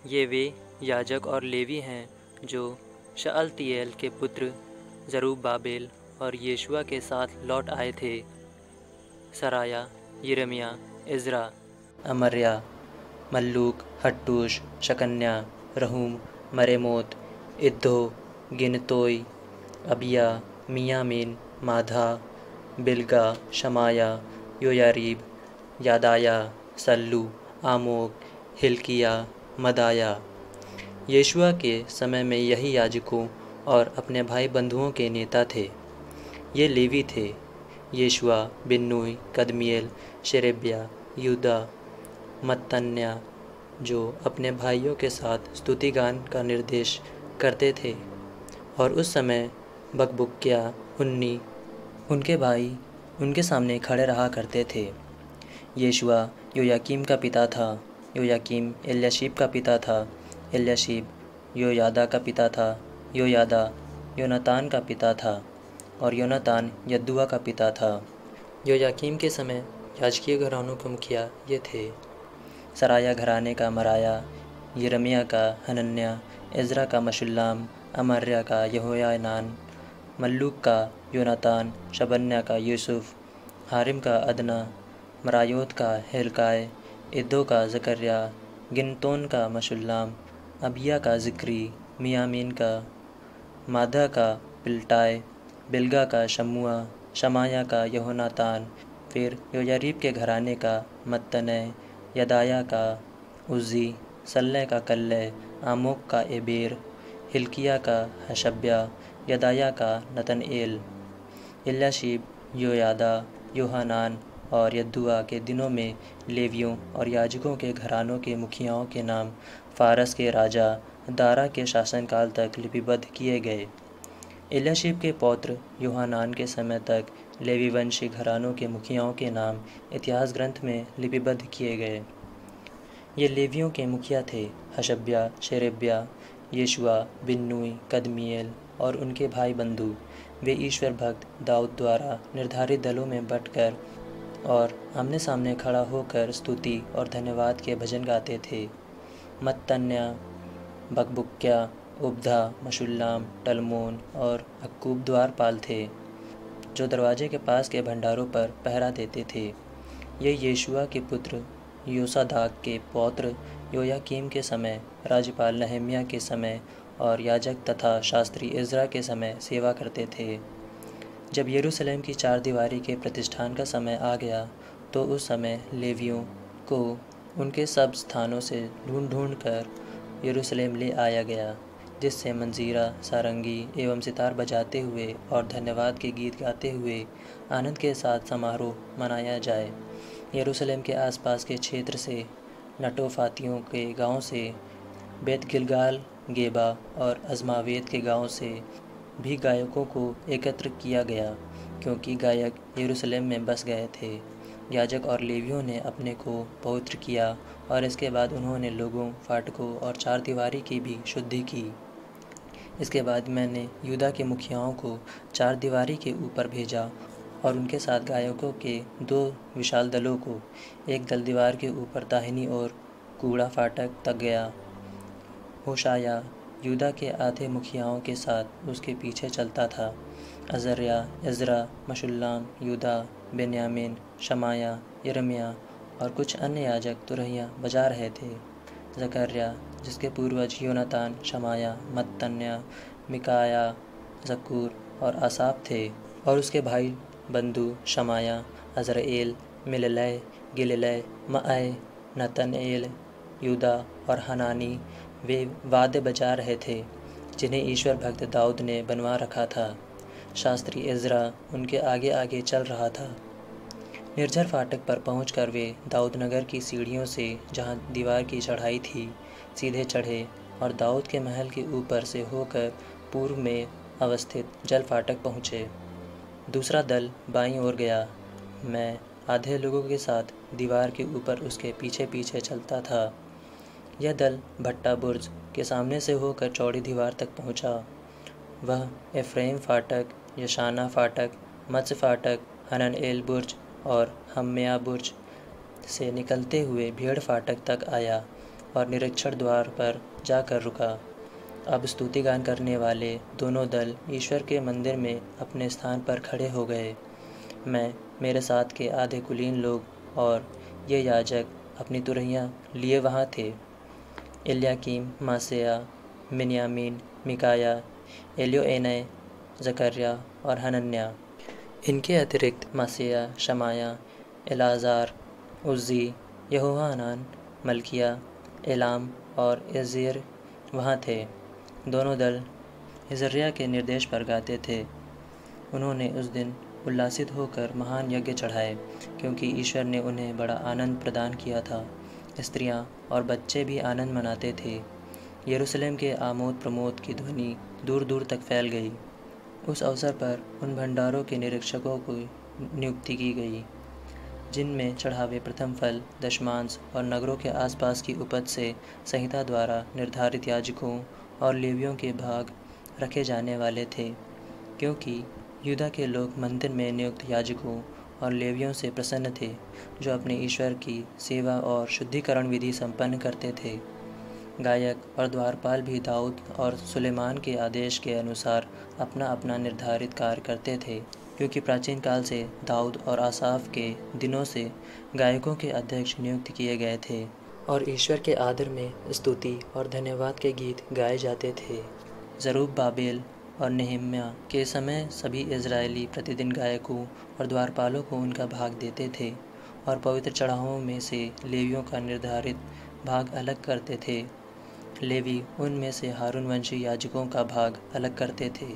ये वे याजक और लेवी हैं जो शअलतीएल के पुत्र जरूब्बाबेल और यीशुआ के साथ लौट आए थे। सराया, यिर्मयाह, इज़रा, अमर्या, मल्लूक, हट्टूश, शकन्या, रहूम, मरेमोत, इद्दो, गिनतोई, अबिया, मियामीन, माधा, बिल्गा, शमाया, योयारीब, यादाया, सल्लू, आमोक, हिल्किया, मदाया। यीशुआ के समय में यही याजकों और अपने भाई बंधुओं के नेता थे। ये लेवी थे: यीशुआ, बिन्नुई, कदमिएल, शेरेब्याह, यूदा, मत्तन्याह, जो अपने भाइयों के साथ स्तुति गान का निर्देश करते थे। और उस समय बकबुक्या, उन्नी, उनके भाई उनके सामने खड़े रहा करते थे। यीशुआ योयाकीम का पिता था, योयाकीम एल्याशीब का पिता था, एल्याशीब योयादा का पिता था, योयादा योनातान का पिता था, और योनातान यद्दुआ का पिता था। योयाकीम के समय याजकीय घरानों के मुखिया ये थे: सराया घराने का मराया, यिर्मयाह का हनन्याह, इज़रा का मशुल्लाम, अमर्या का यहोयानान, मल्लूक का योनातान, शबन्याह का यूसुफ, हारिम का अदना, मरायोत का हिल्काय, इद्दो का जकर्या, गिनतोन का मशुल्लाम, अबिया का ज़िक्री, मियामीन का माधा का पिल्टाय, बिल्गा का शमुआ, शमाया का यहोनातान, फिर योयारीब के घराने का मत्तनै, यदाया का उज्जी, सल्लै का कल्लै, आमोक का एबेर, हिल्किया का हशब्या, यदाया का नतनएल। एल्याशीब, योयादा, योहानान और यद्दुआ के दिनों में लेवियों और याजकों के घरानों के मुखियाओं के नाम फारस के राजा दारा के शासनकाल तक लिपिबद्ध किए गए। एल्याशीब के पौत्र योहानान के समय तक लेवी वंशी घरानों के मुखियाओं के नाम इतिहास ग्रंथ में लिपिबद्ध किए गए। ये लेवियों के मुखिया थे: हशब्या, शेरेब्याह, यीशुआ, बिन्नुई, कदमिएल और उनके भाई बंधु। वे ईश्वर भक्त दाऊद द्वारा निर्धारित दलों में बंटकर और आमने सामने खड़ा होकर स्तुति और धन्यवाद के भजन गाते थे। मत्तन्याह, बकबुक्या, उब्धा, मशुल्लाम, टलमोन और अक्कूब द्वारपाल थे, जो दरवाजे के पास के भंडारों पर पहरा देते थे। ये यीशुआ के पुत्र योसादाक के पौत्र योयाकीम के समय, राज्यपाल नहम्याह के समय और याजक तथा शास्त्री इज़रा के समय सेवा करते थे। जब यरूशलेम की चार दीवारी के प्रतिष्ठान का समय आ गया, तो उस समय लेवियों को उनके सब स्थानों से ढूंढ कर यरूशलेम ले आया गया, जिससे मंजीरा, सारंगी एवं सितार बजाते हुए और धन्यवाद के गीत गाते हुए आनंद के साथ समारोह मनाया जाए। यरूशलेम के आसपास के क्षेत्र से, नटोफातियों के गांव से, बेत गिलगाल, गेबा और अज़मावेत के गांव से भी गायकों को एकत्र किया गया, क्योंकि गायक यरूशलेम में बस गए थे। याजक और लेवियों ने अपने को पवित्र किया और इसके बाद उन्होंने लोगों, फाटकों और चार दीवारी की भी शुद्धि की। इसके बाद मैंने यूदा के मुखियाओं को चार दीवारी के ऊपर भेजा और उनके साथ गायकों के दो विशाल दलों को। एक दल दीवार के ऊपर दाहिनी ओर कूड़ा फाटक तक गया। होशाया यूदा के आधे मुखियाओं के साथ उसके पीछे चलता था। अजर्या, इज़रा, मशुल्लाम, यूदा, बेन्यामीन, शमाया, यिर्मयाह और कुछ अन्य याजक तुरहियां बजा रहे थे। जकर्या, जिसके पूर्वज योनातान, शमाया, मत्तन्याह, मिकाया, जक्कूर और आसाफ थे, और उसके भाई बंधु शमाया, अजरएल, मिललै, गिललै, मअय, नतनएल, यूदा और हनानी, वे वाद्य बजा रहे थे, जिन्हें ईश्वर भक्त दाऊद ने बनवा रखा था। शास्त्री इज़रा उनके आगे आगे चल रहा था। निर्जर फाटक पर पहुंचकर वे दाऊद नगर की सीढ़ियों से, जहां दीवार की चढ़ाई थी, सीधे चढ़े और दाऊद के महल के ऊपर से होकर पूर्व में अवस्थित जल फाटक पहुँचे। दूसरा दल बाईं ओर गया। मैं आधे लोगों के साथ दीवार के ऊपर उसके पीछे पीछे चलता था। यह दल भट्टा बुर्ज के सामने से होकर चौड़ी दीवार तक पहुंचा। वह एफ्राइम फाटक, यशाना फाटक, मत्स्य फाटक, हननएल बुर्ज और हम्मेया बुर्ज से निकलते हुए भेड़ फाटक तक आया और निरीक्षण द्वार पर जाकर रुका। अब स्तुति गान करने वाले दोनों दल ईश्वर के मंदिर में अपने स्थान पर खड़े हो गए। मैं, मेरे साथ के आधे कुलीन लोग और ये याजक अपनी तुरहियां लिए वहाँ थे। एलयाकीम, मासेया, मिन्यामीन, मिकाया, एल्योएनै, जकर्या और हनन्याह। इनके अतिरिक्त मासेया, शमाया, एलाज़ार, उज्जी, यहोहानान, मल्किया, एलाम और एज़ेर वहाँ थे। दोनों दल हिजकिय्याह के निर्देश पर गाते थे। उन्होंने उस दिन उल्लासित होकर महान यज्ञ चढ़ाए, क्योंकि ईश्वर ने उन्हें बड़ा आनंद प्रदान किया था। स्त्रियां और बच्चे भी आनंद मनाते थे। यरूशलेम के आमोद प्रमोद की ध्वनि दूर दूर तक फैल गई। उस अवसर पर उन भंडारों के निरीक्षकों की नियुक्ति की गई, जिनमें चढ़ावे, प्रथम फल, दशमांश और नगरों के आसपास की उपज से संहिता द्वारा निर्धारित याजकों और लेवियों के भाग रखे जाने वाले थे, क्योंकि यूदा के लोग मंदिर में नियुक्त याजकों और लेवियों से प्रसन्न थे, जो अपने ईश्वर की सेवा और शुद्धिकरण विधि संपन्न करते थे। गायक और द्वारपाल भी दाऊद और सुलेमान के आदेश के अनुसार अपना अपना निर्धारित कार्य करते थे, क्योंकि प्राचीन काल से दाऊद और आसाफ के दिनों से गायकों के अध्यक्ष नियुक्त किए गए थे और ईश्वर के आदर में स्तुति और धन्यवाद के गीत गाए जाते थे। जरूब्बाबेल और नेहम्याह के समय सभी इजरायली प्रतिदिन गायकों और द्वारपालों को उनका भाग देते थे और पवित्र चढ़ावों में से लेवियों का निर्धारित भाग अलग करते थे। लेवी उनमें से हारून वंशी याजकों का भाग अलग करते थे।